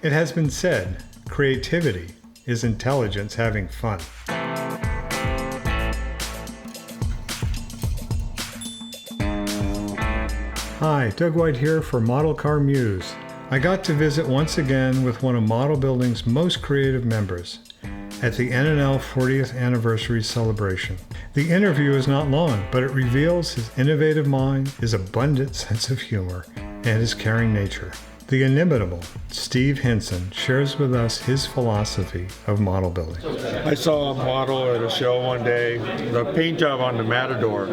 It has been said, creativity is intelligence having fun. Hi, Doug White here for Model Car Muse. I got to visit once again with one of Model Building's most creative members at the NNL 40th Anniversary Celebration. The interview is not long, but it reveals his innovative mind, his abundant sense of humor, and his caring nature. The inimitable Steve Hinson shares with us his philosophy of model building. I saw a model at a show one day. The paint job on the Matador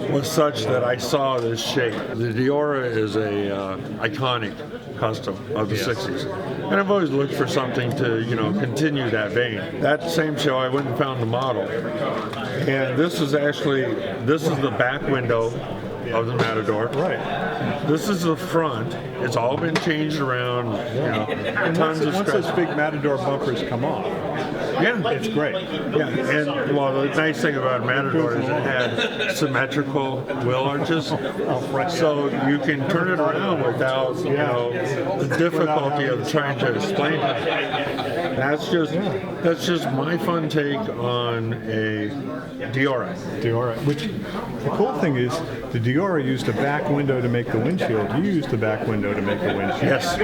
was such that I saw this shape. The Deora is a iconic custom of the 60s. And I've always looked for something to, continue that vein. That same show, I went and found the model. And this is the back window of the Matador. Right. This is the front. It's all been changed around. Tons of once those big Matador bumpers come off, it's great. Yeah, and the nice thing about Matador is it had symmetrical wheel arches, so you can turn it around without the difficulty of trying to explain it. That's just my fun take on a Deora. Which the cool thing is, the Deora used a back window to make the windshield. You used the back window to make the windshield. Yes.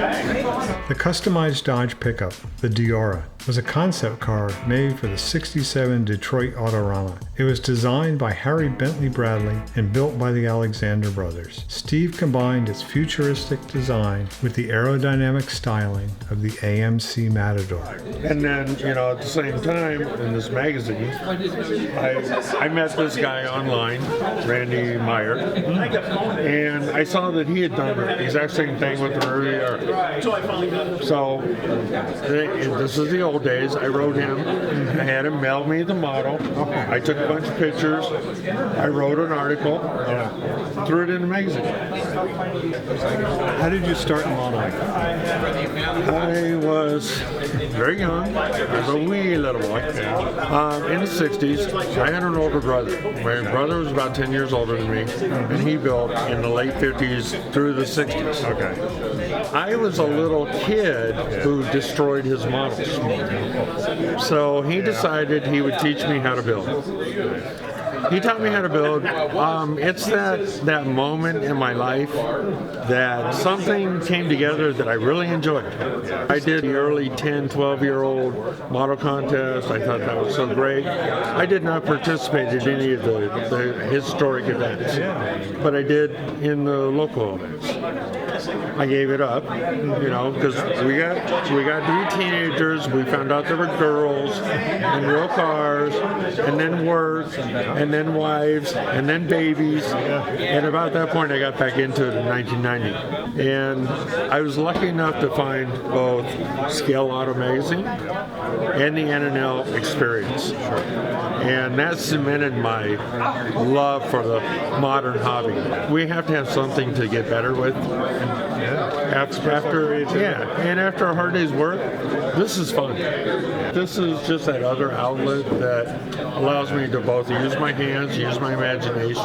The customized Dodge pickup, the Deora, was a concept car made for the '67 Detroit Autorama. It was designed by Harry Bentley Bradley and built by the Alexander brothers. Steve combined its futuristic design with the aerodynamic styling of the AMC Matador. And then, at the same time, in this magazine, I met this guy online, Randy Meyer, and I saw that he had done the exact same thing with the earlier. So, this is the old days. I wrote him. I had him mail me the model. I took a bunch of pictures. I wrote an article. Threw it in the magazine. How did you start modeling? I was very young. I was a wee little boy. In the 60s, I had an older brother. My brother was about 10 years older than me, and he built in the late 50s through the 60s. Okay. I was a little kid who destroyed his models. So he decided he would teach me how to build. He taught me how to build. It's that moment in my life that something came together that I really enjoyed. I did the early 10, 12-year-old model contest. I thought that was so great. I did not participate in any of the historic events, but I did in the local events. I gave it up, because we got to be teenagers. We found out there were girls and real cars, and then work, and then wives, and then babies. And about that point, I got back into it in 1990. And I was lucky enough to find both Scale Auto Magazine and the NNL Experience. And that cemented my love for the modern hobby. We have to have something to get better with. After a hard day's work, this is fun. This is just that other outlet that allows me to both use my hands, use my imagination.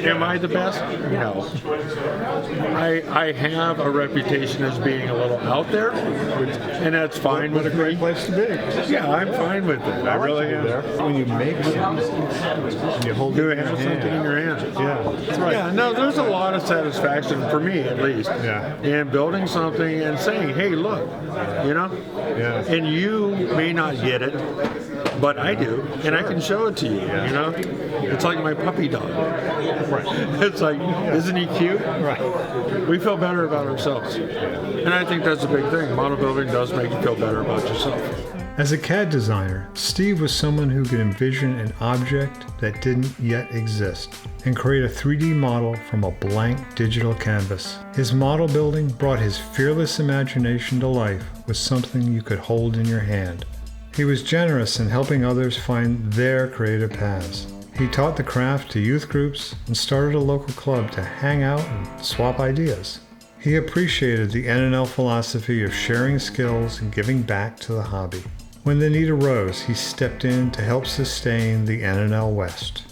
Am I the best? No. I have a reputation as being a little out there, and that's fine with me. What a great place to be. Yeah, I'm fine with it. I really am. When you make something, you hold it in your hand. Something in your hand. Yeah, that's right. Yeah, no, there's a lot of satisfaction for me, at least, in building something and saying, "Hey, look," and you may not get it, but I do, and I can show it to you. It's like my puppy dog. Right. It's like, isn't he cute? Right. We feel better about ourselves, and I think that's a big thing. Model building does make you feel better about yourself. As a CAD designer, Steve was someone who could envision an object that didn't yet exist and create a 3D model from a blank digital canvas. His model building brought his fearless imagination to life with something you could hold in your hand. He was generous in helping others find their creative paths. He taught the craft to youth groups and started a local club to hang out and swap ideas. He appreciated the NNL philosophy of sharing skills and giving back to the hobby. When the need arose, he stepped in to help sustain the NNL West.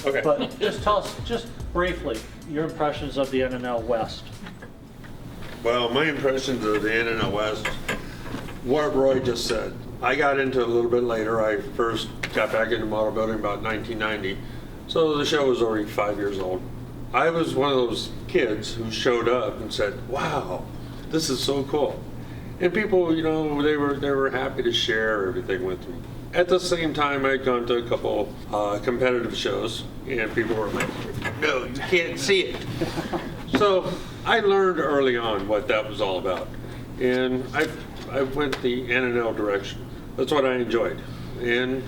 Okay. But just tell us, just briefly, your impressions of the NNL West. Well, my impressions of the NNL West, what Roy just said. I got into it a little bit later. I first got back into model building about 1990, so the show was already 5 years old. I was one of those kids who showed up and said, "Wow, this is so cool," and people, you know, they were happy to share everything with me. At the same time, I'd gone to a couple competitive shows, and people were like, "No, you can't see it." So I learned early on what that was all about, and I went the NNL direction. That's what I enjoyed. And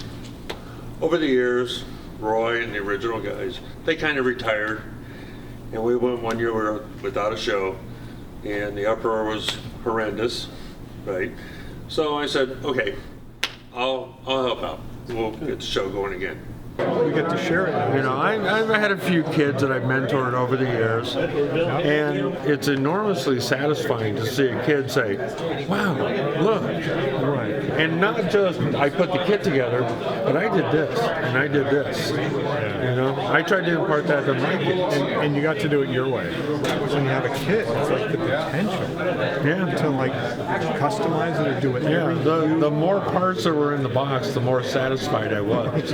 over the years, Roy and the original guys, they kind of retired, and we went 1 year without a show, and the uproar was horrendous, right? So I said, okay, I'll help out. We'll get the show going again. We get to share it. You know, I've had a few kids that I've mentored over the years, and it's enormously satisfying to see a kid say, "Wow, look." Right. And not just, I put the kit together, but I did this, and I did this. You know, I tried to impart that to my kids. And you got to do it your way. When you have a kit, it's like the potential to like customize it or do it. Yeah, the more parts that were in the box, the more satisfied I was.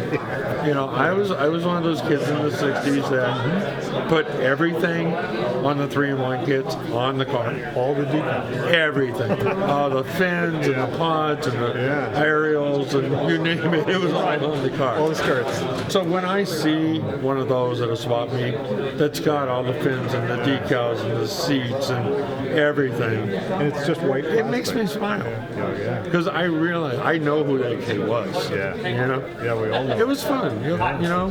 You know, I was one of those kids in the 60s that put everything on the 3-in-1 kits on the car. All the decals. Everything. The fins and the pods and the aerials and you name it. It was all on the car. All the skirts. So when I see one of those at a swap meet that's got all the fins and the decals and the seats and everything, And it's just white plastic. it makes me smile. Yeah. Because I realize, I know who that kid was. Yeah. You know? Yeah, we all know. It was fun, you know?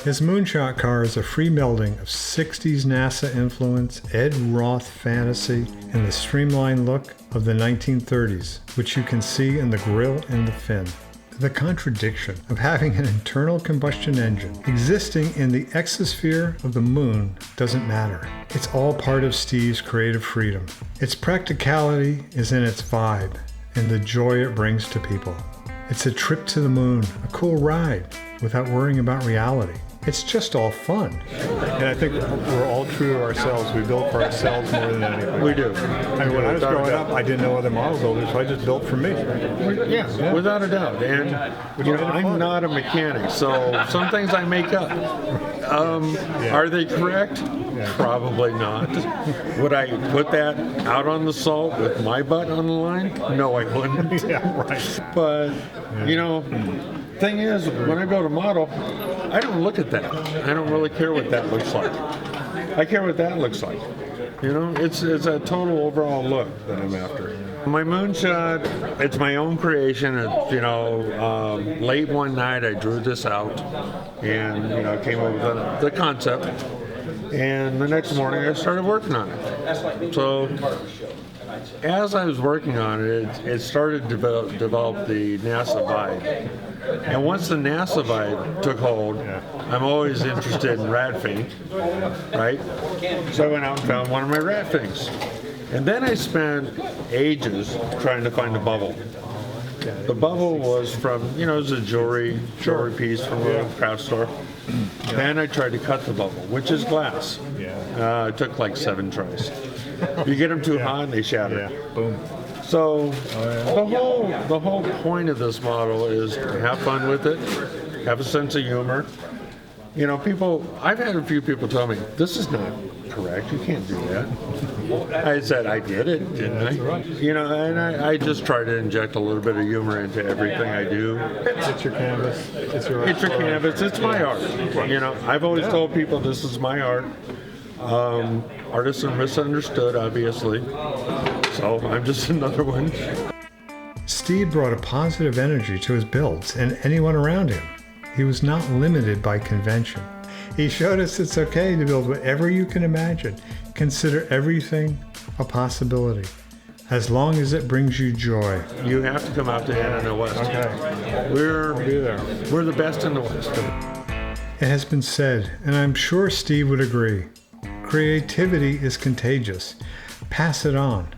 His Moonshot car is a free melding of 60s NASA influence, Ed Roth fantasy, and the streamline look of the 1930s, which you can see in the grille and the fin. The contradiction of having an internal combustion engine existing in the exosphere of the moon doesn't matter. It's all part of Steve's creative freedom. Its practicality is in its vibe and the joy it brings to people. It's a trip to the moon, a cool ride, without worrying about reality. It's just all fun. And I think we're all true to ourselves. We build for ourselves more than anything. We do. I mean, when I was growing up, I didn't know other model builders, so I just built for me. Yeah, without a doubt. And you know, I'm not a mechanic, so some things I make up. Are they correct? Probably not. Would I put that out on the salt with my butt on the line? No, I wouldn't. Yeah, right. But you know, thing is, when I go to model, I don't look at that. I don't really care what that looks like. I care what that looks like. You know, it's a total overall look that I'm after. My Moonshot, it's my own creation. It's, you know, late one night I drew this out and, you know, came up with the concept. And the next morning I started working on it. So as I was working on it, it started to develop the NASA vibe. And once the NASA vibe took hold, I'm always interested in Rat Fink, right? So I went out and found one of my Rat Finks. And then I spent ages trying to find a bubble. The bubble was from, you know, it was a jewelry piece from a craft store. Then I tried to cut the bubble, which is glass. It took like 7 tries. You get them too hot and they shatter. Boom. So the whole point of this model is to have fun with it, have a sense of humor. You know, I've had a few people tell me, this is not correct, you can't do that. I said, I did it, didn't I? Right. You know, and I just try to inject a little bit of humor into everything I do. It's your canvas. It's your canvas, it's my art. You know, I've always told people this is my art. Artists are misunderstood, obviously. So I'm just another one. Steve brought a positive energy to his builds and anyone around him. He was not limited by convention. He showed us it's okay to build whatever you can imagine. Consider everything a possibility, as long as it brings you joy. You have to come out to NNL West. Okay. We're the best in the West. It has been said, and I'm sure Steve would agree, creativity is contagious. Pass it on.